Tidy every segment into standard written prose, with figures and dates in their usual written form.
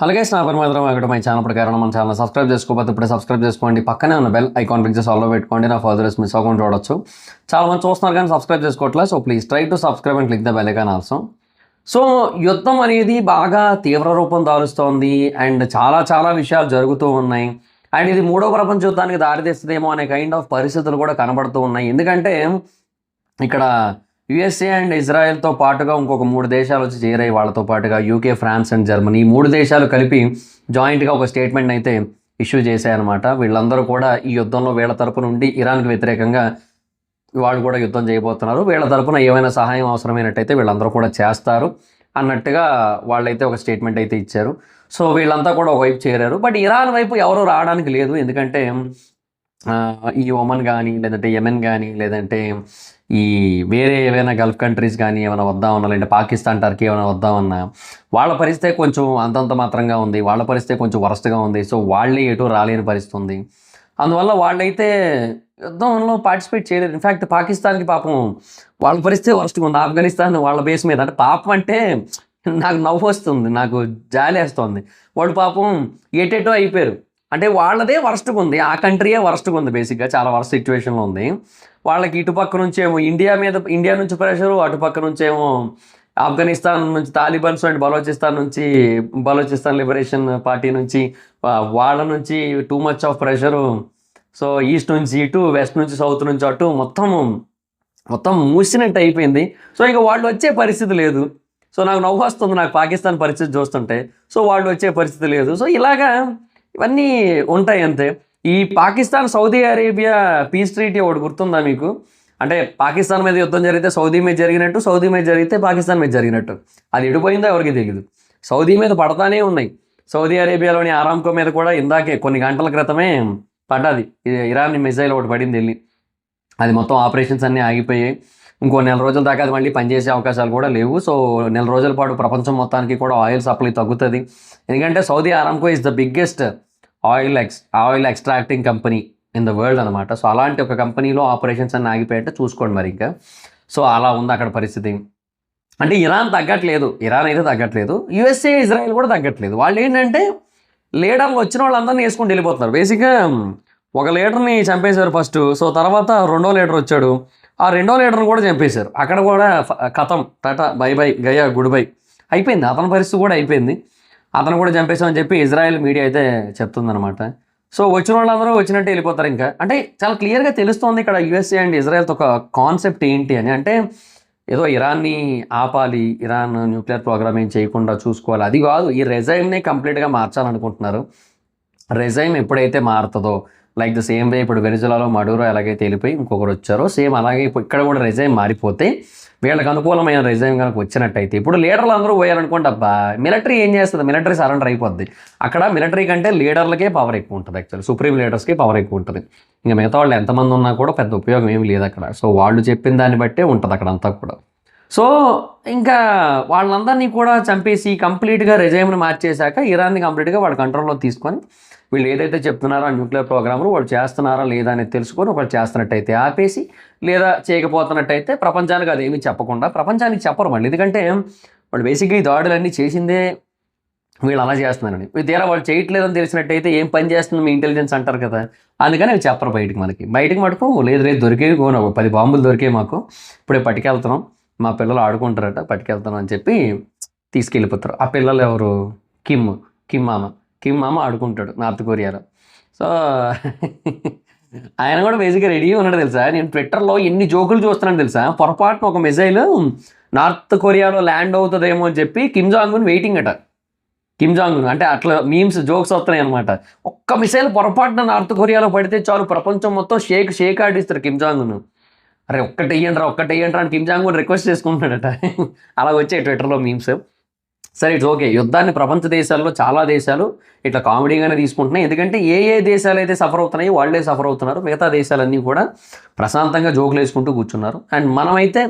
అలాగే నా పేరు మాత్రం అక్కడ మై ఛానల్ ప్రకారం మన ఛానల్ సబ్స్క్రైబ్ చేసుకోకపోతే ఇప్పుడే సబ్స్క్రైబ్ చేసుకోండి. పక్కనే ఉన్న బెల్ ఐకాన్ క్లిక్ చేసి ఆల్లో పెట్టుకోండి. నా ఫర్దర్స్ మిస్ అవ్వకుండా చూడొచ్చు. చాలా మంది చూస్తున్నారు కానీ సబ్స్క్రైబ్ చేసుకోవట్లేదు. So please try to subscribe and click the bell icon also. So యుద్ధం అనేది బాగా తీవ్ర రూపం దాలుస్తోంది అండ్ చాలా చాలా విషయాలు జరుగుతూ ఉన్నాయి. అండ్ ఇది మూడో ప్రపంచ యుద్ధానికి దారితీస్తుందేమో అనే కైండ్ ఆఫ్ పరిస్థితులు కూడా కనబడుతూ ఉన్నాయి. ఎందుకంటే ఇక్కడ యుఎస్ఏ అండ్ ఇజ్రాయెల్తో పాటుగా ఇంకొక 3 దేశాలు వచ్చి చేరాయి. వాళ్ళతో పాటుగా యూకే, ఫ్రాన్స్ అండ్ జర్మనీ 3 దేశాలు కలిపి జాయింట్గా ఒక స్టేట్మెంట్ అయితే ఇష్యూ చేశాయన్నమాట. వీళ్ళందరూ కూడా ఈ యుద్ధంలో వీళ్ళ తరపు నుండి ఇరాన్కి వ్యతిరేకంగా వాళ్ళు కూడా యుద్ధం చేయబోతున్నారు. వీళ్ళ తరపున ఏమైనా సహాయం అవసరమైనట్టయితే వీళ్ళందరూ కూడా చేస్తారు అన్నట్టుగా వాళ్ళైతే ఒక స్టేట్మెంట్ అయితే ఇచ్చారు. సో వీళ్ళంతా కూడా ఒకవైపు చేరారు. బట్ ఇరాన్ వైపు ఎవరు రావడానికి లేదు. ఎందుకంటే ఈ ఒమన్ కానీ లేదంటే యెమెన్ కానీ లేదంటే ఈ వేరే ఏవైనా గల్ఫ్ కంట్రీస్ కానీ ఏమైనా వద్దామన్నా లేదంటే పాకిస్తాన్, టర్కీ ఏమైనా వద్దామన్నా వాళ్ళ పరిస్థితి కొంచెం అంతంత మాత్రంగా ఉంది. వాళ్ళ పరిస్థితి కొంచెం వరస్ట్గా ఉంది. సో వాళ్ళే ఎటు రాలేని పరిస్థితి ఉంది. అందువల్ల వాళ్ళైతే యుద్ధంలో పార్టిసిపేట్ చేయలేరు. ఇన్ఫ్యాక్ట్ పాకిస్తాన్కి పాపం వాళ్ళ పరిస్థితి వరస్ట్గా ఉంది. ఆఫ్ఘనిస్తాన్ వాళ్ళ బేస్ మీద అంటే పాపం అంటే నాకు నవ్వు వస్తుంది, నాకు జాలేస్తుంది. వాళ్ళు పాపం ఎటెటో అయిపోయారు. అంటే వాళ్ళదే వరస్ట్గా ఉంది, ఆ కంట్రీయే వరస్ట్గా ఉంది. బేసిక్గా చాలా వరస్ట్ సిచ్యువేషన్లో ఉంది. వాళ్ళకి ఇటుపక్క నుంచేమో ఇండియా నుంచి ప్రెషరు, అటుపక్క నుంచేమో ఆఫ్ఘనిస్తాన్ నుంచి Talibans and Balochistan liberation party నుంచి వాళ్ళ నుంచి too much of pressure. So east నుంచి ఇటు, వెస్ట్ నుంచి సౌత్ నుంచి అటు మొత్తం మూసినట్టు అయిపోయింది. సో ఇక వాళ్ళు వచ్చే పరిస్థితి లేదు. సో నాకు నవ్వు వస్తుంది నాకు పాకిస్తాన్ పరిస్థితి చూస్తుంటే. సో వాళ్ళు వచ్చే పరిస్థితి లేదు. సో ఇలాగా ఇవన్నీ ఉంటాయి అంతే. ఈ Pakistan Saudi Arabia piece treaty ఒకటి గుర్తుందా మీకు? అంటే పాకిస్తాన్ మీద యుద్ధం జరిగితే సౌదీ మీద జరిగినట్టు, సౌదీ మీద జరిగితే పాకిస్తాన్ మీద జరిగినట్టు. అది ఎడిపోయిందో ఎవరికి తెలియదు. సౌదీ మీద పడతానే ఉన్నాయి. సౌదీ అరేబియాలోని ఆరామ్కో మీద కూడా ఇందాకే కొన్ని గంటల క్రితమే పడ్డది. ఇరాన్ మిజైల్ ఒకటి పడింది వెళ్ళి. అది మొత్తం ఆపరేషన్స్ అన్నీ ఆగిపోయాయి. ఇంకో 4 రోజుల దాకా అది మళ్ళీ పనిచేసే అవకాశాలు కూడా లేవు. సో 4 రోజుల పాటు ప్రపంచం మొత్తానికి కూడా ఆయిల్ సప్లై తగ్గుతుంది. ఎందుకంటే Saudi Aramco is the biggest oil extracting company in the world అనమాట. సో అలాంటి ఒక కంపెనీలో ఆపరేషన్స్ అన్నీ ఆగిపోయాయంటే చూసుకోండి మరి ఇంకా. సో అలా ఉంది అక్కడ పరిస్థితి. అంటే ఇరాన్ అయితే తగ్గట్లేదు. యుఎస్ఏ, ఇజ్రాయెల్ కూడా తగ్గట్లేదు. వాళ్ళు ఏంటంటే లీడర్లు వచ్చిన వాళ్ళందరినీ వేసుకొని వెళ్ళిపోతున్నారు. బేసిక్గా ఒక లీడర్ని చంపేశారు ఫస్ట్. సో తర్వాత రెండో లీడర్ వచ్చాడు. ఆ రెండో లీడర్ని కూడా చంపేశారు. అక్కడ కూడా కథం, Tata, by by, Gaya, good bye అయిపోయింది. అతని పరిస్థితి కూడా అయిపోయింది. అతను కూడా చంపేశామని చెప్పి ఇజ్రాయెల్ మీడియా అయితే చెప్తుందనమాట. సో వచ్చిన వాళ్ళందరూ వచ్చినట్టు వెళ్ళిపోతారు ఇంకా. అంటే చాలా క్లియర్గా తెలుస్తోంది ఇక్కడ యుఎస్ఏ అండ్ ఇజ్రాయెల్తో ఒక కాన్సెప్ట్ ఏంటి అని. అంటే ఏదో ఇరాన్ని ఆపాలి, ఇరాన్ న్యూక్లియర్ ప్రోగ్రామ్ ఏం చేయకుండా చూసుకోవాలి, అది కాదు. ఈ రెజైమ్ని కంప్లీట్గా మార్చాలనుకుంటున్నారు. రెజైమ్ ఎప్పుడైతే మారుతుందో, లైక్ ద సేమ్ వే ఇప్పుడు వెనిజులాలో మడూరో ఎలాగైతే వెళ్ళిపోయి ఇంకొకరు వచ్చారో సేమ్ అలాగే ఇక్కడ కూడా రెజైమ్ మారిపోతే, వీళ్ళకి అనుకూలమైన రెజైమ్ కనుక వచ్చినట్టయితే, ఇప్పుడు లీడర్లు అందరూ పోయారనుకోండి, అబ్బా మిలిటరీ ఏం చేస్తుంది? మిలిటరీ సరెండర్ అయిపోద్ది. అక్కడ మిలిటరీ కంటే లీడర్లకే పవర్ ఎక్కువ ఉంటుంది. యాక్చువల్లీ సుప్రీం లీడర్స్కి పవర్ ఎక్కువ ఉంటుంది. ఇంకా మిగతా వాళ్ళు ఎంతమంది ఉన్నా కూడా పెద్ద ఉపయోగం ఏమి లేదు అక్కడ. సో వాళ్ళు చెప్పిన దాన్ని బట్టే ఉంటుంది అక్కడ అంతా కూడా. సో ఇంకా వాళ్ళందరినీ కూడా చంపేసి కంప్లీట్గా రెజైమ్ని మార్చేశాక ఇరాన్ని కంప్లీట్గా వాళ్ళ కంట్రోల్లో తీసుకొని వీళ్ళు ఏదైతే చెప్తున్నారో ఆ న్యూక్లియర్ ప్రోగ్రామ్లు వాళ్ళు చేస్తున్నారా లేదా అనేది తెలుసుకొని, ఒకళ్ళు చేస్తున్నట్టయితే ఆపేసి, లేదా చేయకపోతున్నట్టయితే ప్రపంచానికి అదేమీ చెప్పకుండా, ప్రపంచానికి చెప్పరు మళ్ళీ. ఎందుకంటే వాళ్ళు బేసిక్గా ఈ దాడులన్నీ చేసిందే వీళ్ళు అలా చేస్తున్నారని. తీరా వాళ్ళు చేయట్లేదని తెలిసినట్టయితే ఏం పని చేస్తుంది మీ ఇంటెలిజెన్స్ అంటారు కదా. అందుకని అవి చెప్పరు బయటికి మటుకు లేదు దొరికేవి 10 బాంబులు దొరికాయి మాకు, ఇప్పుడే పట్టుకెళ్తున్నాం, మా పిల్లలు ఆడుకుంటారట, పట్టుకెళ్తున్నాం అని చెప్పి తీసుకెళ్ళిపోతారు. ఆ పిల్లలు ఎవరు? కిమ్ మామ ఆడుకుంటాడు నార్త్ కొరియాలో. సో ఆయన కూడా బేసిక్గా రెడీగా ఉన్నాడు తెలుసా. నేను ట్విట్టర్లో ఎన్ని జోకులు చూస్తున్నాను తెలుసా. పొరపాటున ఒక మిజైల్ నార్త్ కొరియాలో ల్యాండ్ అవుతుందేమో అని చెప్పి కిమ్ జాంగ్ ఉన్ వెయిటింగ్ అట. కిమ్ జాంగ్ ఉన్ అంటే అట్లా మీమ్స్, జోక్స్ వస్తున్నాయి అనమాట. ఒక్క మిసైల్ పొరపాటున నార్త్ కొరియాలో పడితే చాలు ప్రపంచం మొత్తం షేక్ ఆడిస్తారు కిమ్ జాంగ్ ఉన్. అరే ఒక్కటి వేయండి అని కిమ్ జాంగ్ ఉన్ రిక్వెస్ట్ చేసుకుంటున్నాడట. అలా వచ్చాయి ట్విట్టర్లో మీమ్స్. సరే ఇట్స్ ఓకే. యుద్ధాన్ని ప్రపంచ దేశాల్లో చాలా దేశాలు ఇట్లా కామెడీగానే తీసుకుంటున్నాయి. ఎందుకంటే ఏ దేశాలు అయితే సఫర్ అవుతున్నాయో వాళ్ళే సఫర్ అవుతున్నారు. మిగతా దేశాలన్నీ కూడా ప్రశాంతంగా జోకులు వేసుకుంటూ కూర్చున్నారు. అండ్ మనమైతే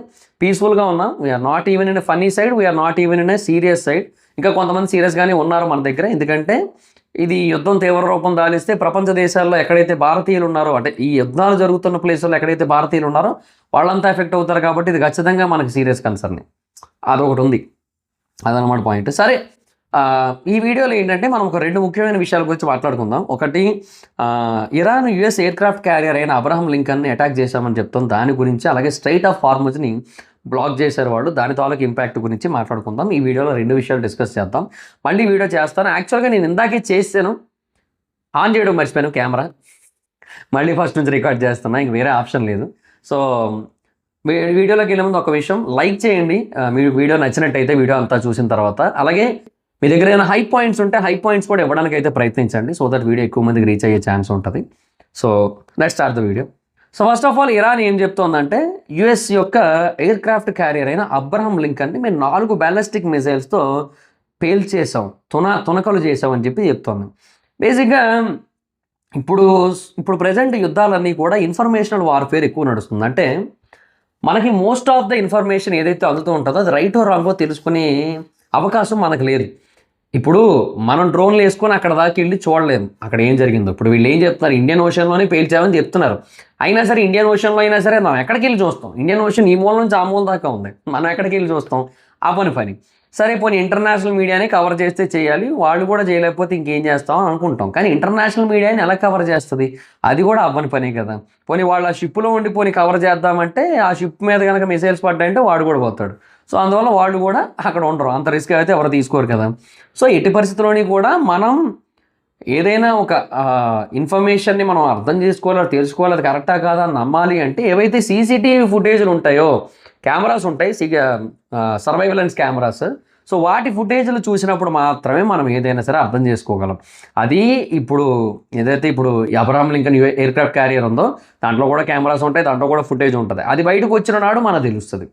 పీస్ఫుల్గా ఉన్నాం. We are not even in a funny side, we are not even in a serious side. ఇంకా కొంతమంది సీరియస్గానే ఉన్నారు మన దగ్గర. ఎందుకంటే ఇది యుద్ధం తీవ్ర రూపం దాలిస్తే ప్రపంచ దేశాల్లో ఎక్కడైతే భారతీయులు ఉన్నారో, అంటే ఈ యుద్ధాలు జరుగుతున్న ప్లేసుల్లో ఎక్కడైతే భారతీయులు ఉన్నారో వాళ్ళంతా ఎఫెక్ట్ అవుతారు. కాబట్టి ఇది ఖచ్చితంగా మనకు సీరియస్ కన్సర్న్. అదొకటి ఉంది, అదనమాట పాయింట్. సరే ఈ వీడియోలో ఏంటంటే మనం ఒక 2 ముఖ్యమైన విషయాల గురించి మాట్లాడుకుందాం. ఒకటి ఇరాన్ యూఎస్ ఎయిర్‌క్రాఫ్ట్ క్యారియర్ అయిన అబ్రహం లింకన్‌ని అటాక్ చేశామని చెప్తాం దాని గురించి. అలాగే స్ట్రెయిట్ ఆఫ్ హార్ముజ్‌ని బ్లాక్ చేశారు వాళ్ళు. దాని తాలూకు ఇంపాక్ట్ గురించి మాట్లాడుకుందాం. ఈ వీడియోలో 2 విషయాలు డిస్కస్ చేద్దాం. మళ్ళీ వీడియో చేస్తాను. యాక్చువల్‌గా నేను ఇందాకే చేశాను. ఆన్ చేయడం మర్చిపోయాను కెమెరా. మళ్ళీ ఫస్ట్ నుంచి రికార్డ్ చేస్తున్నా. ఇంక వేరే ఆప్షన్ లేదు. సో వీడియోలోకి వెళ్ళే ముందు ఒక విషయం లైక్ చేయండి. మీకు వీడియో నచ్చినట్టయితే వీడియో అంతా చూసిన తర్వాత. అలాగే మీ దగ్గర ఏమైనా హై పాయింట్స్ ఉంటే హై పాయింట్స్ కూడా ఇవ్వడానికి అయితే ప్రయత్నించండి. సో దట్ వీడియో ఎక్కువ మందికి రీచ్ అయ్యే ఛాన్స్ ఉంటుంది. So let's start the video. So first of all Iran ఏం చెప్తోందంటే యుఎస్ యొక్క ఎయిర్క్రాఫ్ట్ క్యారియర్ అయిన అబ్రహం లింకన్ని మేము 4 బ్యాలిస్టిక్ మిసైల్స్తో పేల్చేసాం, తునకలు చేసాం అని చెప్పి చెప్తోంది. బేసిక్గా ఇప్పుడు ప్రజెంట్ యుద్ధాలన్నీ కూడా ఇన్ఫర్మేషనల్ వార్ఫేర్ ఎక్కువ నడుస్తుంది. అంటే మనకి మోస్ట్ ఆఫ్ ద ఇన్ఫర్మేషన్ ఏదైతే అందుతూ ఉంటుందో అది రైట్ ఆర్ రాంగో తెలుసుకునే అవకాశం మనకు లేదు. ఇప్పుడు మనం డ్రోన్లు వేసుకొని అక్కడ దాకా వెళ్ళి చూడలేము అక్కడ ఏం జరిగిందో. ఇప్పుడు వీళ్ళు ఏం చెప్తున్నారు, ఇండియన్ ఓషన్లోనే పేల్చామని చెప్తున్నారు. అయినా సరే ఇండియన్ ఓషన్లో అయినా సరే మనం ఎక్కడికి వెళ్ళి చూస్తాం? ఇండియన్ ఓషన్ ఈ మూల నుంచి ఆ మూల దాకా ఉంది, మనం ఎక్కడికి వెళ్ళి చూస్తాం? ఆ పని సరే పోనీ ఇంటర్నేషనల్ మీడియాని కవర్ చేస్తే చేయాలి, వాళ్ళు కూడా చేయలేకపోతే ఇంకేం చేస్తాం అనుకుంటాం. కానీ ఇంటర్నేషనల్ మీడియాని ఎలా కవర్ చేస్తుంది? అది కూడా అవ్వని పనే కదా. పోనీ వాళ్ళు ఆ షిప్లో ఉండి పోనీ కవర్ చేద్దామంటే ఆ షిప్ మీద కనుక మిసైల్స్ పడ్డాయంటే వాడు కూడా పోతాడు. సో అందువల్ల వాళ్ళు కూడా అక్కడ ఉండరు, అంత రిస్క్ అయితే ఎవరు తీసుకోరు కదా. సో ఎట్టి పరిస్థితుల్లోని కూడా మనం ఏదైనా ఒక ఇన్ఫర్మేషన్ని మనం అర్థం చేసుకోవాలి, తెలుసుకోవాలి, అది కరెక్టా కాదా అని నమ్మాలి అంటే ఏవైతే సీసీటీవీ ఫుటేజ్లు ఉంటాయో, కెమెరాస్ ఉంటాయి, సర్వైలెన్స్ కెమెరాస్. సో వాటి ఫుటేజ్లు చూసినప్పుడు మాత్రమే మనం ఏదైనా సరే అర్థం చేసుకోగలం. అది ఇప్పుడు ఏదైతే ఇప్పుడు అబ్రహం లింకన్ ఎయిర్క్రాఫ్ట్ క్యారియర్ ఉందో దాంట్లో కూడా కెమెరాస్ ఉంటాయి, దాంట్లో కూడా ఫుటేజ్ ఉంటుంది. అది బయటకు వచ్చిన నాడు మనకు తెలుస్తుంది.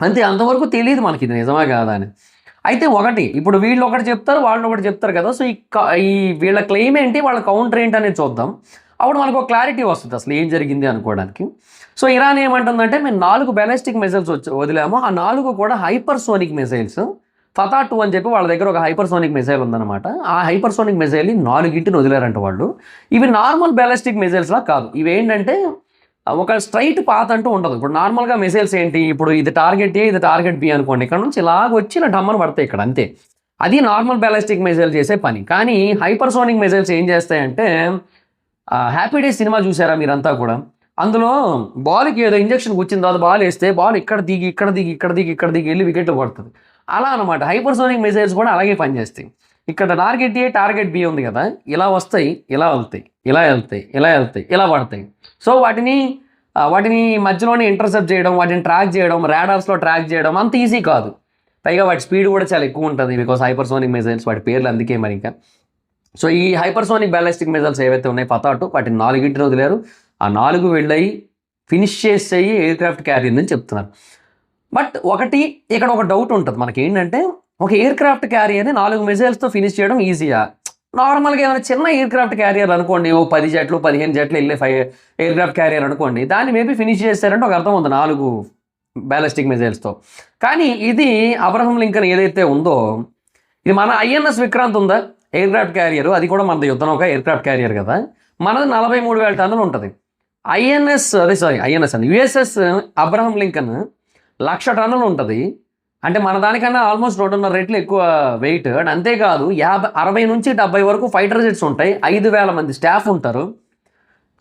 అంతే, అంతవరకు తెలియదు మనకి ఇది నిజమా కాదా అని. అయితే ఇప్పుడు వీళ్ళు ఒకటి చెప్తారు, వాళ్ళు ఒకటి చెప్తారు కదా. సో ఈ వీళ్ళ క్లెయిమ్ ఏంటి, వాళ్ళ కౌంటర్ ఏంటి అనేది చూద్దాం. అప్పుడు మనకు ఒక క్లారిటీ వస్తుంది అసలు ఏం జరిగింది అనుకోవడానికి. సో ఇరాన్ ఏమంటుందంటే మేము 4 బ్యాలిస్టిక్ మిసైల్స్ వదిలాము, ఆ 4 కూడా హైపర్సోనిక్ మిసైల్స్. ఫతా 2 అని చెప్పి వాళ్ళ దగ్గర ఒక హైపర్సోనిక్ మిసైల్ ఉందన్నమాట. ఆ హైపర్సోనిక్ మిసైల్ని 4 వదిలారంట వాళ్ళు. ఇవి నార్మల్ బ్యాలిస్టిక్ మిసైల్స్లా కాదు. ఇవి ఏంటంటే ఒక స్ట్రైట్ పాత్ అంటూ ఉండదు. ఇప్పుడు నార్మల్గా మిసైల్స్ ఏంటి, ఇప్పుడు ఇది టార్గెట్ ఏ, ఇది టార్గెట్ బి అనుకోండి, ఇక్కడ నుంచి ఇలాగ వచ్చి ఇలా డమ్మను పడతాయి ఇక్కడ, అంతే. అది నార్మల్ బ్యాలిస్టిక్ మిసైల్ చేసే పని. కానీ హైపర్సోనిక్ మిసైల్స్ ఏం చేస్తాయంటే హ్యాపీ డేస్ సినిమా చూసారా మీరంతా కూడా? అందులో బాల్కి ఏదో ఇంజక్షన్ కూర్చుంది, అది బాల్ వేస్తే బాల్ ఇక్కడ దిగి ఇక్కడ దిగి ఇక్కడ దిగి ఇక్కడ దిగి వెళ్ళి వికెట్లు పడుతుంది. అలా అనమాట హైపర్సోనిక్ మిసైల్స్ కూడా అలాగే పనిచేస్తాయి. ఇక్కడ టార్గెట్ ఏ, టార్గెట్ బి ఉంది కదా, ఇలా వస్తాయి, ఇలా వెళ్తాయి, ఇలా వెళ్తాయి, ఇలా వెళ్తాయి, ఇలా పడతాయి. సో వాటిని మధ్యలోనే ఇంటర్సెప్ట్ చేయడం, వాటిని ట్రాక్ చేయడం, రాడార్స్లో ట్రాక్ చేయడం అంత ఈజీ కాదు. పైగా వాటి స్పీడ్ కూడా చాలా ఎక్కువ ఉంటుంది బికాస్ హైపర్సోనిక్ మిసైల్స్, వాటి పేర్లు అందుకే మరి. ఇంకా సో ఈ హైపర్సోనిక్ బ్యాలిస్టిక్ మిసైల్స్ ఏవైతే ఉన్నాయో ఫతా 2, వాటిని 4 వదిలేరు. ఆ 4 వెళ్ళయి ఫినిష్ చేసేయి ఎయిర్క్రాఫ్ట్ క్యారియర్ అని చెప్తున్నారు. బట్ ఇక్కడ ఒక డౌట్ ఉంటుంది మనకి. ఏంటంటే ఒక ఎయిర్క్రాఫ్ట్ క్యారియర్ని 4 మిసైల్స్తో ఫినిష్ చేయడం ఈజీయా? నార్మల్గా ఏమైనా చిన్న ఎయిర్క్రాఫ్ట్ క్యారియర్ అనుకోండి, 10 జట్లు 15 జట్లు వెళ్ళే ఎయిర్క్రాఫ్ట్ క్యారియర్ అనుకోండి, దాన్ని మేబీ ఫినిష్ చేస్తారంటే ఒక అర్థం ఉంది 4 బ్యాలిస్టిక్ మిసైల్స్తో. కానీ ఇది అబ్రహం లింకన్ ఏదైతే ఉందో, ఇది మన ఐఎన్ఎస్ విక్రాంత్ ఉందా ఎయిర్క్రాఫ్ట్ క్యారియర్, అది కూడా మన యుద్ధం ఒక ఎయిర్క్రాఫ్ట్ క్యారియర్ కదా, మనది 43,000 టన్నులు ఉంటుంది. ఐఎన్ఎస్ అని యుఎస్ఎస్ అబ్రహం లింకన్ 1,00,000 టన్నులు ఉంటుంది. అంటే మన దానికన్నా ఆల్మోస్ట్ 2.5 రెట్లు ఎక్కువ వెయిట్. అండ్ అంతేకాదు 60 నుంచి 70 వరకు ఫైటర్ జెట్స్ ఉంటాయి, 5,000 మంది స్టాఫ్ ఉంటారు.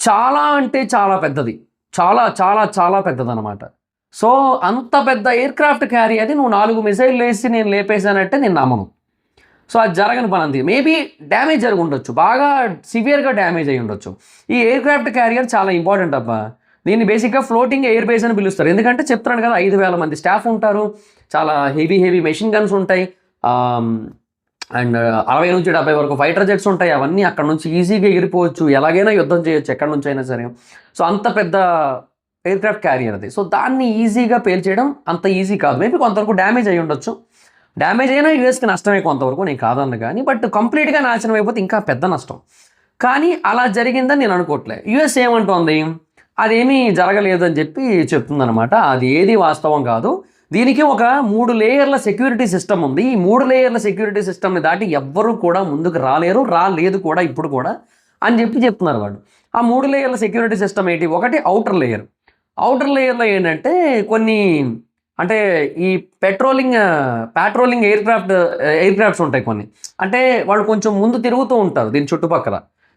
చాలా అంటే చాలా పెద్దది, చాలా చాలా చాలా పెద్దదన్నమాట. సో అంత పెద్ద ఎయిర్క్రాఫ్ట్ క్యారియర్ని నువ్వు 4 మిసైల్ వేసి నేను లేపేశానంటే నేను నమ్మను. సో అది జరగని పని. అంతే, మేబీ డ్యామేజ్ జరిగి ఉండొచ్చు, బాగా సివియర్గా డ్యామేజ్ అయ్యి ఉండొచ్చు. ఈ ఎయిర్క్రాఫ్ట్ క్యారియర్ చాలా ఇంపార్టెంట్ అబ్బా. దీన్ని బేసిక్గా ఫ్లోటింగ్ ఎయిర్ బేస్ అని పిలుస్తారు. ఎందుకంటే చెప్తున్నాను కదా 5,000 మంది స్టాఫ్ ఉంటారు, చాలా హెవీ మెషిన్ గన్స్ ఉంటాయి, అండ్ 60 నుంచి 70 వరకు ఫైటర్ జెట్స్ ఉంటాయి. అవన్నీ అక్కడ నుంచి ఈజీగా ఎగిరిపోవచ్చు, ఎలాగైనా యుద్ధం చేయొచ్చు ఎక్కడి నుంచి అయినా సరే. సో అంత పెద్ద ఎయిర్క్రాఫ్ట్ క్యారియర్ అది. సో దాన్ని ఈజీగా పేల్చేయడం అంత ఈజీ కాదు. మేబీ కొంతవరకు డ్యామేజ్ అయ్యి ఉండొచ్చు, డ్యామేజ్ అయినా యూఎస్కి నష్టమే కొంతవరకు, నేను కాదన్న. కానీ బట్ కంప్లీట్గా నాశనం అయిపోతే ఇంకా పెద్ద నష్టం. కానీ అలా జరిగిందని నేను అనుకోవట్లే. యుఎస్ ఏమంటోంది, అదేమీ జరగలేదు అని చెప్పి చెప్తుందనమాట. అది ఏది వాస్తవం కాదు. దీనికి ఒక 3 లేయర్ల సెక్యూరిటీ సిస్టమ్ ఉంది. ఈ 3 లేయర్ల సెక్యూరిటీ సిస్టమ్ని దాటి ఎవ్వరూ కూడా ముందుకు రాలేదు కూడా ఇప్పుడు కూడా అని చెప్తున్నారు వాళ్ళు. ఆ 3 లేయర్ల సెక్యూరిటీ సిస్టమ్ ఏంటి? ఒకటి ఔటర్ లేయర్. ఔటర్ లేయర్లో ఏంటంటే కొన్ని అంటే ఈ ప్యాట్రోలింగ్ ఎయిర్ క్రాఫ్ట్స్ ఉంటాయి కొన్ని. అంటే వాళ్ళు కొంచెం ముందు తిరుగుతూ ఉంటారు దీని చుట్టుపక్కల,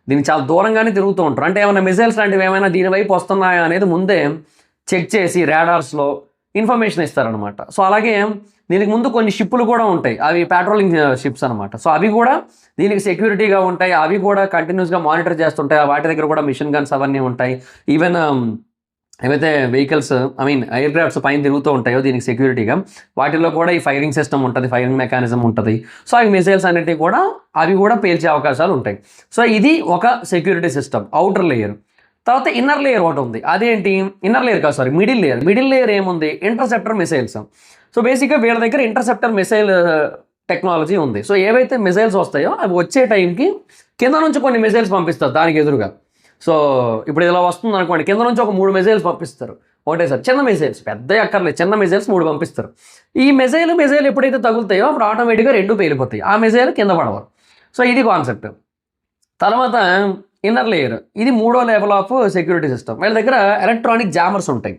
దీనికి చాలా దూరంగానే తిరుగుతూ ఉంటారు. అంటే ఏమైనా మిసైల్స్ లాంటివి ఏమైనా దీని వైపు వస్తున్నాయా అనేది ముందే చెక్ చేసి రాడార్స్లో ఇన్ఫర్మేషన్ ఇస్తారనమాట. సో అలాగే దీనికి ముందు కొన్ని షిప్పులు కూడా ఉంటాయి, అవి ప్యాట్రోలింగ్ షిప్స్ అనమాట. సో అవి కూడా దీనికి సెక్యూరిటీగా ఉంటాయి, అవి కూడా కంటిన్యూస్గా మానిటర్ చేస్తుంటాయి. వాటి దగ్గర కూడా మిషన్ గన్స్ అవన్నీ ఉంటాయి. ఈవెన్ ఏవైతే వెహికల్స్ ఎయిర్ క్రాఫ్ట్స్ పైన తిరుగుతూ ఉంటాయో దీనికి సెక్యూరిటీగా, వాటిల్లో కూడా ఈ ఫైరింగ్ సిస్టమ్ ఉంటుంది, ఫైరింగ్ మెకానిజం ఉంటుంది. సో అవి మిసైల్స్ అనేటివి కూడా అవి కూడా పేల్చే అవకాశాలు ఉంటాయి. సో ఇది ఒక సెక్యూరిటీ సిస్టమ్, అవుటర్ లేయర్. తర్వాత ఇన్నర్ లేయర్ ఒకటి ఉంది, అదేంటి ఇన్నర్ లేయర్ కాదు సారీ మిడిల్ లేయర్ ఏముంది, ఇంటర్సెప్టర్ మిసైల్స్. సో బేసిక్గా వీళ్ళ దగ్గర ఇంటర్సెప్టర్ మిసైల్ టెక్నాలజీ ఉంది. సో ఏవైతే మిసైల్స్ వస్తాయో అవి వచ్చే టైంకి కింద నుంచి కొన్ని మిసైల్స్ పంపిస్తారు దానికి ఎదురుగా. సో ఇప్పుడు ఇలా వస్తుంది అనుకోండి, కింద నుంచి ఒక 3 మిసైల్స్ పంపిస్తారు ఒకటేసారి, చిన్న మిసైల్స్, పెద్ద అక్కర్లేదు, చిన్న మిసైల్స్ 3 పంపిస్తారు. ఈ మిసైల్ ఎప్పుడైతే తగులుతాయో అప్పుడు ఆటోమేటిక్గా 2 పేలిపోతాయి, ఆ మిసైల్ కింద పడవరు. సో ఇది కాన్సెప్ట్. తర్వాత ఇన్నర్ లేయర్, ఇది 3వ లెవెల్ ఆఫ్ సెక్యూరిటీ సిస్టమ్. వీళ్ళ దగ్గర ఎలక్ట్రానిక్ జామర్స్ ఉంటాయి.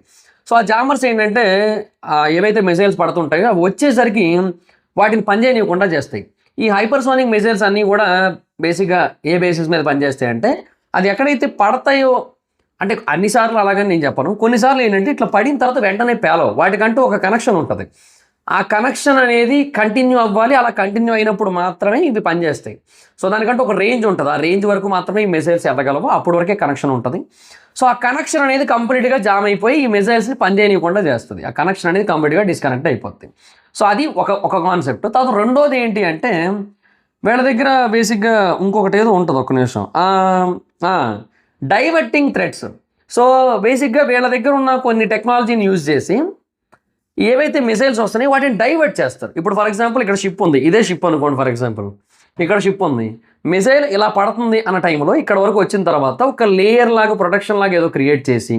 సో ఆ జామర్స్ ఏంటంటే ఏవైతే మిసైల్స్ పడుతుంటాయో అవి వచ్చేసరికి వాటిని పనిచేయనివ్వకుండా చేస్తాయి. ఈ హైపర్సోనిక్ మిసైల్స్ అన్నీ కూడా బేసిక్గా ఏ బేసిస్ మీద పనిచేస్తాయి అంటే, అది ఎక్కడైతే పడతాయో, అంటే అన్నిసార్లు అలాగని నేను చెప్పను, కొన్నిసార్లు ఏంటంటే ఇట్లా పడిన తర్వాత వెంటనే పేలవు, వాటికంటూ ఒక కనెక్షన్ ఉంటుంది. ఆ కనెక్షన్ అనేది కంటిన్యూ అవ్వాలి, అలా కంటిన్యూ అయినప్పుడు మాత్రమే ఇవి పనిచేస్తాయి. సో దానికంటే ఒక రేంజ్ ఉంటుంది, ఆ రేంజ్ వరకు మాత్రమే ఈ మిసైల్స్ ఎదగలవు, అప్పటి వరకే కనెక్షన్ ఉంటుంది. సో ఆ కనెక్షన్ అనేది కంప్లీట్గా జామ్ అయిపోయి ఈ మిసైల్స్ని పనిచేయకుండా చేస్తుంది, ఆ కనెక్షన్ అనేది కంప్లీట్గా డిస్కనెక్ట్ అయిపోతుంది. సో అది ఒక కాన్సెప్ట్. తర్వాత రెండోది ఏంటి అంటే, వీళ్ళ దగ్గర బేసిక్గా ఇంకొకటి ఏదో ఉంటుంది, ఒక్క నిమిషం, డైవర్టింగ్ థ్రెడ్స్. సో బేసిక్గా వీళ్ళ దగ్గర ఉన్న కొన్ని టెక్నాలజీని యూజ్ చేసి ఏవైతే మిసైల్స్ వస్తున్నాయి వాటిని డైవర్ట్ చేస్తారు. ఇప్పుడు ఫర్ ఎగ్జాంపుల్ ఇక్కడ షిప్ ఉంది, ఇదే షిప్ అనుకోండి, ఫర్ ఎగ్జాంపుల్ ఇక్కడ షిప్ ఉంది, మిసైల్ ఇలా పడుతుంది అన్న టైంలో ఇక్కడ వరకు వచ్చిన తర్వాత ఒక లేయర్ లాగా, ప్రొటెక్షన్ లాగా ఏదో క్రియేట్ చేసి,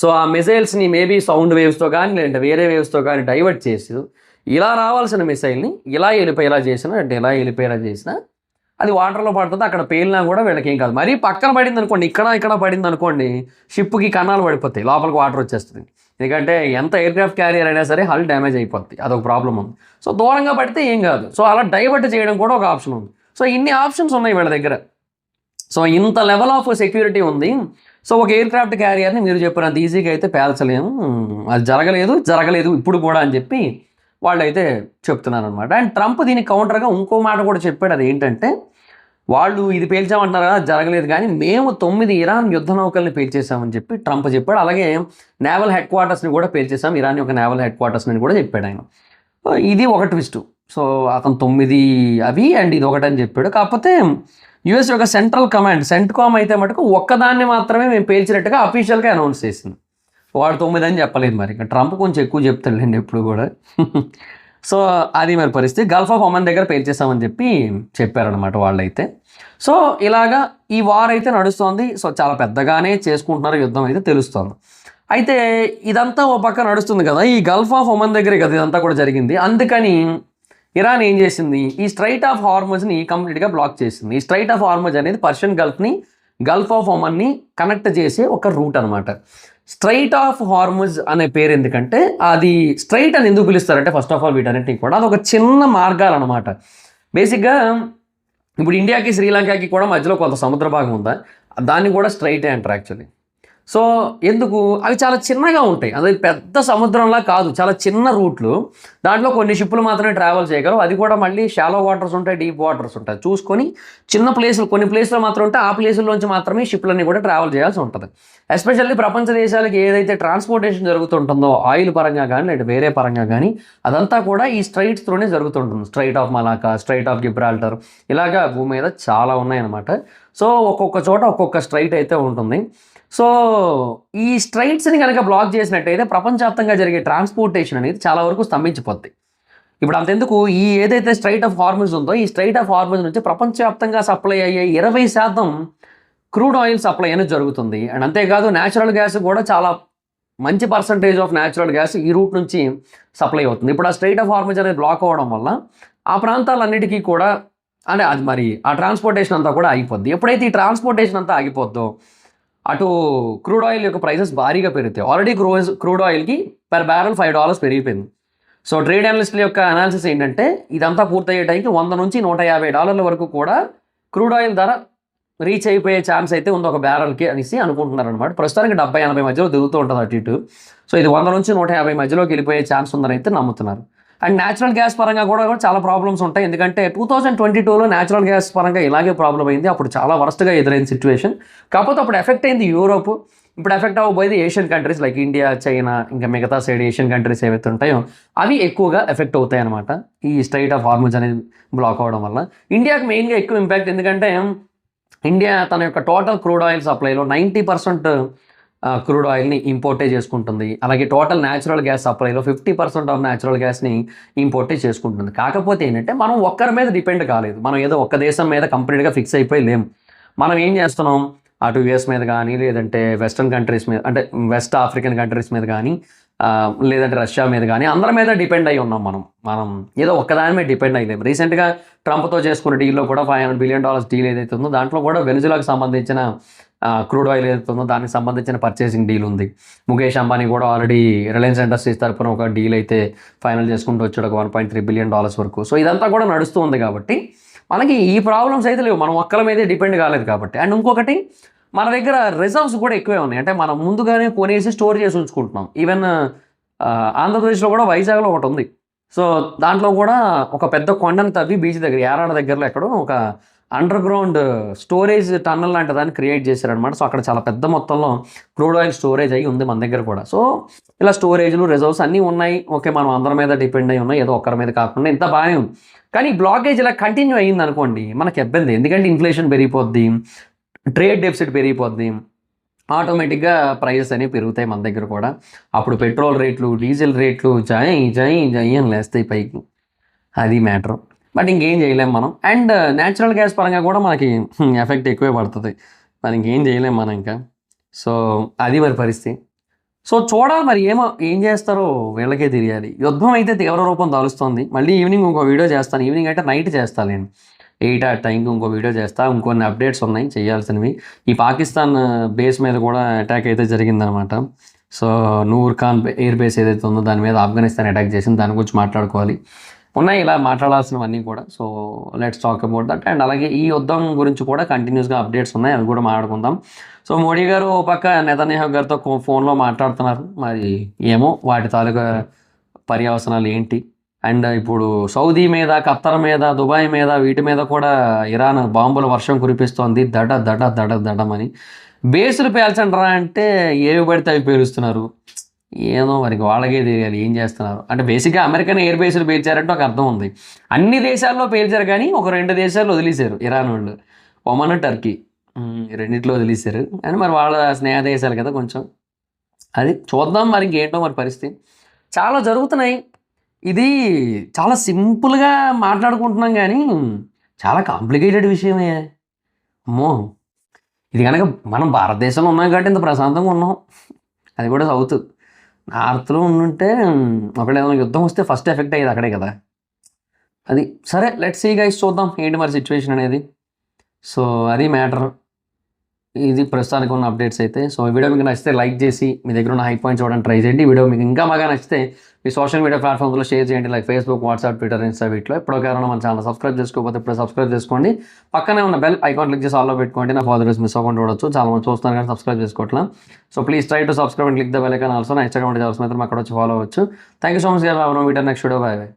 సో ఆ మిసైల్స్ని మేబీ సౌండ్ వేవ్స్తో కానీ లేదంటే వేరే వేవ్స్తో కానీ డైవర్ట్ చేసి, ఇలా రావాల్సిన మిసైల్ని ఇలా వెళ్ళిపోయేలా చేసినా, అంటే ఇలా వెళ్ళిపోయేలా చేసినా అది వాటర్లో పడుతుంది, అక్కడ పేలినా కూడా వీళ్ళకి ఏం కాదు. మరీ పక్కన పడింది అనుకోండి, ఇక్కడ పడింది అనుకోండి, షిప్కి కన్నాలు పడిపోతాయి, లోపలికి వాటర్ వచ్చేస్తుంది. ఎందుకంటే ఎంత ఎయిర్ క్రాఫ్ట్ క్యారియర్ అయినా సరే హల్ డ్యామేజ్ అయిపోద్ది, అదొక ప్రాబ్లం ఉంది. సో దూరంగా పడితే ఏం కాదు, సో అలా డైవర్ట్ చేయడం కూడా ఒక ఆప్షన్ ఉంది. సో ఇన్ని ఆప్షన్స్ ఉన్నాయి వీళ్ళ దగ్గర. సో ఇంత లెవెల్ ఆఫ్ సెక్యూరిటీ ఉంది. సో ఒక ఎయిర్ క్రాఫ్ట్ క్యారియర్ని మీరు చెప్పినంత ఈజీగా అయితే పేల్చలేము, అది జరగలేదు ఇప్పుడు కూడా అని చెప్పి వాళ్ళు అయితే చెప్తున్నారు అనమాట. అండ్ ట్రంప్ దీనికి కౌంటర్గా ఇంకో మాట కూడా చెప్పాడు, అది ఏంటంటే, వాళ్ళు ఇది పేల్చామంటున్నారు కదా, జరగలేదు, కానీ మేము 9 ఇరాన్ యుద్ధ నౌకల్ని పేల్చేసామని చెప్పి ట్రంప్ చెప్పాడు. అలాగే నేవల్ హెడ్ క్వార్టర్స్ని కూడా పేల్చేసాం, ఇరాన్ యొక్క నేవల్ హెడ్ క్వార్టర్స్ని కూడా చెప్పాడు ఆయన. ఇది ఒక ట్విస్ట్. సో అతను 9 అవి అండ్ ఇది ఒకటి అని చెప్పాడు. కాకపోతే యుఎస్ యొక్క సెంట్రల్ కమాండ్ సెంట్కామ్ అయితే మటుకు ఒక్కదాన్ని మాత్రమే మేము పేల్చినట్టుగా అఫీషియల్గా అనౌన్స్ చేసింది. వాడు 9 అని చెప్పలేదు. మరి ట్రంప్ కొంచెం ఎక్కువ చెప్తాడులేండి ఎప్పుడు కూడా. సో అది మరి పరిస్థితి. గల్ఫ్ ఆఫ్ ఒమన్ దగ్గర పేల్చేసామని చెప్పి చెప్పారనమాట వాళ్ళైతే. సో ఇలాగా ఈ వార్ అయితే నడుస్తోంది. సో చాలా పెద్దగానే చేసుకుంటున్నారు యుద్ధం అయితే తెలుస్తోంది. అయితే ఇదంతా ఓ పక్క నడుస్తుంది కదా, ఈ గల్ఫ్ ఆఫ్ ఒమన్ దగ్గరే కదా ఇదంతా కూడా జరిగింది. అందుకని ఇరాన్ ఏం చేసింది, ఈ స్ట్రైట్ ఆఫ్ హార్మజ్ని కంప్లీట్గా బ్లాక్ చేసింది. ఈ స్ట్రైట్ ఆఫ్ హార్మజ్ అనేది పర్షియన్ గల్ఫ్ని గల్ఫ్ ఆఫ్ ఒమన్ని కనెక్ట్ చేసే ఒక రూట్ అనమాట. స్ట్రైట్ ఆఫ్ హార్మజ్ అనే పేరు ఎందుకంటే, అది స్ట్రైట్ అని ఎందుకు పిలుస్తారంటే, ఫస్ట్ ఆఫ్ ఆల్ వీటన్నిటికి కూడా అది ఒక చిన్న మార్గాలు అనమాట. బేసిక్గా ఇప్పుడు ఇండియాకి శ్రీలంకకి కూడా మధ్యలో కొంత సముద్ర భాగం ఉందా, దాన్ని కూడా స్ట్రైటే అంటారు యాక్చువల్లీ. సో ఎందుకు, అవి చాలా చిన్నగా ఉంటాయి, అది పెద్ద సముద్రంలా కాదు, చాలా చిన్న రూట్లు, దాంట్లో కొన్ని షిప్పులు మాత్రమే ట్రావెల్ చేయగలవు. అది కూడా మళ్ళీ షాలో వాటర్స్ ఉంటాయి, డీప్ వాటర్స్ ఉంటాయి, చూసుకొని చిన్న ప్లేసులు, కొన్ని ప్లేసులు మాత్రం ఉంటాయి, ఆ ప్లేసుల్లోంచి మాత్రమే షిప్లన్నీ కూడా ట్రావెల్ చేయాల్సి ఉంటుంది. ఎస్పెషల్లీ ప్రపంచ దేశాలకి ఏదైతే ట్రాన్స్పోర్టేషన్ జరుగుతుంటుందో ఆయిల్ పరంగా కానీ లేదా వేరే పరంగా కానీ, అదంతా కూడా ఈ స్ట్రైట్స్ త్రూనే జరుగుతుంటుంది. Straight of Malacca, straight of Gibraltar, ఇలాగా భూమి మీద చాలా ఉన్నాయన్నమాట. సో ఒక్కొక్క చోట ఒక్కొక్క స్ట్రైట్ అయితే ఉంటుంది. సో ఈ స్ట్రైట్స్ని కనుక బ్లాక్ చేసినట్టయితే ప్రపంచవ్యాప్తంగా జరిగే ట్రాన్స్పోర్టేషన్ అనేది చాలా వరకు స్తంభించిపోద్ది. ఇప్పుడు అంతెందుకు, ఈ ఏదైతే స్ట్రైట్ ఆఫ్ హార్మజ్ ఉందో, ఈ స్ట్రైట్ ఆఫ్ హార్మజ్ నుంచి ప్రపంచవ్యాప్తంగా సప్లై అయ్యే 20% క్రూడ్ ఆయిల్ సప్లై అనేది జరుగుతుంది. అండ్ అంతేకాదు న్యాచురల్ గ్యాస్ కూడా చాలా మంచి పర్సంటేజ్ ఆఫ్ న్యాచురల్ గ్యాస్ ఈ రూట్ నుంచి సప్లై అవుతుంది. ఇప్పుడు ఆ స్ట్రైట్ ఆఫ్ హార్మజ్ అనేది బ్లాక్ అవ్వడం వల్ల ఆ ప్రాంతాలన్నిటికీ కూడా, అంటే అది మరి ఆ ట్రాన్స్పోర్టేషన్ అంతా కూడా ఆగిపోద్ది. ఎప్పుడైతే ఈ ట్రాన్స్పోర్టేషన్ అంతా ఆగిపోద్దో అటు క్రూడ్ ఆయిల్ యొక్క ప్రైసెస్ భారీగా పెరుగుతాయి. ఆల్రెడీ క్రూడ్ ఆయిల్కి పర్ బ్యారెల్ $5 పెరిగిపోయింది. సో ట్రేడ్ అనలిస్టుల యొక్క అనాలిసిస్ ఏంటంటే ఇదంతా పూర్తయ్యే టైంకి $100 నుంచి $150 వరకు కూడా క్రూడ్ ఆయిల్ ధర రీచ్ అయిపోయే ఛాన్స్ అయితే ఉంది ఒక బ్యారల్కి అనేసి అనుకుంటున్నారు అనమాట. ప్రస్తుతానికి 70-80 మధ్యలో తిరుగుతూ ఉంటుంది అటు ఇటు. సో ఇది 100 నుంచి 150 మధ్యలోకి వెళ్ళిపోయే ఛాన్స్ ఉందని అయితే నమ్ముతున్నారు. అండ్ న్యాచురల్ గ్యాస్ పరంగా కూడా చాలా ప్రాబ్లమ్స్ ఉంటాయి. ఎందుకంటే 2022లో న్యాచురల్ గ్యాస్ పరంగా ఇలాగే ప్రాబ్లం అయింది. అప్పుడు చాలా వరస్ట్గా ఎదురైన సిచ్యువేషన్. కాకపోతే అప్పుడు ఎఫెక్ట్ అయింది యూరోప్. ఇప్పుడు ఎఫెక్ట్ అవ్వబోయేది Asian countries like India, China, ఇంకా మిగతా సైడ్ ఏషియన్ కంట్రీస్ ఏవైతే ఉంటాయో అవి ఎక్కువగా ఎఫెక్ట్ అవుతాయి అనమాట ఈ స్ట్రైట్ ఆఫ్ హార్ముజ్ అనేది బ్లాక్ అవ్వడం వల్ల. ఇండియాకి మెయిన్గా ఎక్కువ ఇంపాక్ట్, ఎందుకంటే ఇండియా తన యొక్క టోటల్ క్రూడ్ ఆయిల్ సప్లైలో 90% క్రూడ్ ఆయిల్ని ఇంపోర్టే చేసుకుంటుంది. అలాగే టోటల్ న్యాచురల్ గ్యాస్ సప్లైలో 50% ఆఫ్ న్యాచురల్ గ్యాస్ని ఇంపోర్టే చేసుకుంటుంది. కాకపోతే ఏంటంటే మనం ఒక్కరి మీద డిపెండ్ కాలేదు. మనం ఏదో ఒక్క దేశం మీద కంప్లీట్గా ఫిక్స్ అయిపోయి లేము. మనం ఏం చేస్తున్నాం, అటు యుఎస్ మీద కానీ, లేదంటే వెస్టర్న్ కంట్రీస్ మీద, అంటే వెస్ట్ ఆఫ్రికన్ కంట్రీస్ మీద కానీ, లేదంటే రష్యా మీద కానీ అందరి మీద డిపెండ్ అయి ఉన్నాం. మనం ఏదో ఒక్కదాని మీద డిపెండ్ అయ్యలేము. రీసెంట్గా ట్రంప్తో చేసుకున్న డీల్లో కూడా $500 బిలియన్ డీల్ ఏదైతే ఉందో దాంట్లో కూడా వెనిజులాకు సంబంధించిన క్రూడ్ ఆయిల్ ఏదైతే ఉందో దానికి సంబంధించిన పర్చేసింగ్ డీల్ ఉంది. ముఖేష్ అంబానీ కూడా ఆల్రెడీ రిలయన్స్ ఇండస్ట్రీస్ తరఫున ఒక డీల్ అయితే ఫైనల్ చేసుకుంటూ వచ్చాడు, ఒక $1.3 బిలియన్ వరకు. సో ఇదంతా కూడా నడుస్తూ ఉంది కాబట్టి మనకి ఈ ప్రాబ్లమ్స్ అయితే లేవు. మనం ఒక్కల మీదే డిపెండ్ కాలేదు కాబట్టి. అండ్ ఇంకొకటి, మన దగ్గర రిజర్వ్స్ కూడా ఎక్కువే ఉన్నాయి. అంటే మనం ముందుగానే కొనేసి స్టోర్ చేసి ఉంచుకుంటున్నాం. ఈవెన్ ఆంధ్రప్రదేశ్లో కూడా వైజాగ్లో ఒకటి ఉంది. సో దాంట్లో కూడా ఒక పెద్ద కొండను తవ్వి బీచ్ దగ్గర, యారాడ దగ్గరలో ఎక్కడో ఒక అండర్ గ్రౌండ్ స్టోరేజ్ టన్నల్ లాంటి దాన్ని క్రియేట్ చేశారనమాట. సో అక్కడ చాలా పెద్ద మొత్తంలో క్రూడ్ ఆయిల్ స్టోరేజ్ అయ్యి ఉంది మన దగ్గర కూడా. సో ఇలా స్టోరేజ్లు, రిజర్వ్స్ అన్నీ ఉన్నాయి. ఓకే, మనం అందరి మీద డిపెండ్ అయ్యి ఉన్నాయి, ఏదో ఒక్కరి మీద కాకుండా ఇంత బాగానే ఉంది. కానీ బ్లాకేజ్ ఇలా కంటిన్యూ అయ్యింది అనుకోండి, మనకి ఇబ్బంది. ఎందుకంటే ఇన్ఫ్లేషన్ పెరిగిపోద్ది, ట్రేడ్ డెఫిసిట్ పెరిగిపోద్ది, ఆటోమేటిక్గా ప్రైజెస్ అనేవి పెరుగుతాయి మన దగ్గర కూడా. అప్పుడు పెట్రోల్ రేట్లు, డీజిల్ రేట్లు జై జై జై అని లేస్తాయి పైకి. అది మ్యాటర్. బట్ ఇంకేం చేయలేం మనం. అండ్ న్యాచురల్ గ్యాస్ పరంగా కూడా మనకి ఎఫెక్ట్ ఎక్కువే పడుతుంది. మరి ఇంకేం చేయలేం మనం ఇంకా. సో అది మరి పరిస్థితి. సో చూడాలి మరి ఏం చేస్తారో వీళ్ళకే తెలియాలి. యుద్ధం అయితే తీవ్ర రూపం దాలుస్తుంది. మళ్ళీ ఈవినింగ్ ఇంకో వీడియో చేస్తాను. ఈవినింగ్ అంటే నైట్ చేస్తాను నేను 8 ఆ టైంకి ఇంకో వీడియో చేస్తా. ఇంకొన్ని అప్డేట్స్ ఉన్నాయి చేయాల్సినవి. ఈ పాకిస్తాన్ బేస్ మీద కూడా అటాక్ అయితే జరిగిందనమాట. So Noor Khan air base ఏదైతే ఉందో దాని మీద ఆఫ్ఘనిస్తాన్ అటాక్ చేసింది. దాని గురించి మాట్లాడుకోవాలి. ఉన్నాయి ఇలా మాట్లాడాల్సినవన్నీ కూడా. So let's talk about that. And అలాగే ఈ యుద్ధం గురించి కూడా కంటిన్యూస్గా అప్డేట్స్ ఉన్నాయి, అవి కూడా మాట్లాడుకుందాం. సో మోడీ గారు ఓ పక్క నెతన్యాహు గారితో ఫోన్లో మాట్లాడుతున్నారు. మరి ఏమో వాటి తాలూకా పర్యవసనాలు ఏంటి. అండ్ ఇప్పుడు సౌదీ మీద, ఖత్తర్ మీద, దుబాయ్ మీద, వీటి మీద కూడా ఇరాన్ బాంబుల వర్షం కురిపిస్తోంది. దడమని బేసులు పేల్చండ్రా అంటే ఏవి పడితే అవి పేలుస్తున్నారు. ఏదో మరి వాళ్ళకే తెలియాలి ఏం చేస్తున్నారు. అంటే బేసిక్గా అమెరికన్ ఎయిర్ బేస్లు పేల్చారంటే ఒక అర్థం ఉంది. అన్ని దేశాల్లో పేల్చారు, కానీ ఒక 2 దేశాల్లో వదిలేశారు. ఇరాన్ వాళ్ళు, ఒమన్, టర్కీ, రెండిట్లో వదిలేశారు. అని మరి వాళ్ళ స్నేహ దేశాలు కదా కొంచెం. అది చూద్దాం మరి ఇంకేంటో మరి పరిస్థితి. చాలా జరుగుతున్నాయి. ఇది చాలా సింపుల్గా మాట్లాడుకుంటున్నాం కానీ చాలా కాంప్లికేటెడ్ విషయమే. అమ్మో, ఇది కనుక మనం భారతదేశంలో ఉన్నాం కాబట్టి ఇంత ప్రశాంతంగా ఉన్నాం. అది కూడా సౌత్ నార్త్లో ఉండుంటే ఒకవేళ ఏదైనా యుద్ధం వస్తే ఫస్ట్ ఎఫెక్ట్ అయ్యేది అక్కడే కదా. అది సరే, లెట్స్ సీ గైస్, చూద్దాం ఏంటి మరి సిచ్యువేషన్ అనేది. సో అది మ్యాటర్. ఇది ప్రస్తుతానికి ఉన్న అప్డేట్స్ అయితే. సో ఈ వీడియో మీకు నచ్చితే లైక్ చేసి మీ దగ్గర ఉన్న హై పాయింట్స్ చూడడానికి ట్రై చేయండి. ఈ వీడియో మీకు ఇంకా బాగా నచ్చితే మీ సోషల్ మీడియా ప్లాట్ఫామ్స్లో షేర్ చేయండి, like Facebook, WhatsApp, Twitter, Insta. వీటిలో ఎప్పుడో కారణం మన ఛానల్ సబ్స్క్రైబ్ చేసుకోకపోతే ఇప్పుడు సబ్స్క్రైబ్ చేసుకోండి. పక్కనే ఉన్న బెల్ ఐకాన్ క్లిక్ చేసి ఆల్లో పెట్టుకోండి. నా ఫాలోవర్స్ మిస్ అవ్వకుండా చూడొచ్చు. చాలా మంది చూస్తున్నారు కానీ సబ్స్క్రైబ్ చేసుకోవట్లేదు. So please try to subscribe and click the bell icon also. నా ఇన్స్టాగ్రామ్ అవసరం అయితే అక్కడ వచ్చి ఫాలో అవ్వచ్చు. Thank you so much. Next video. By by.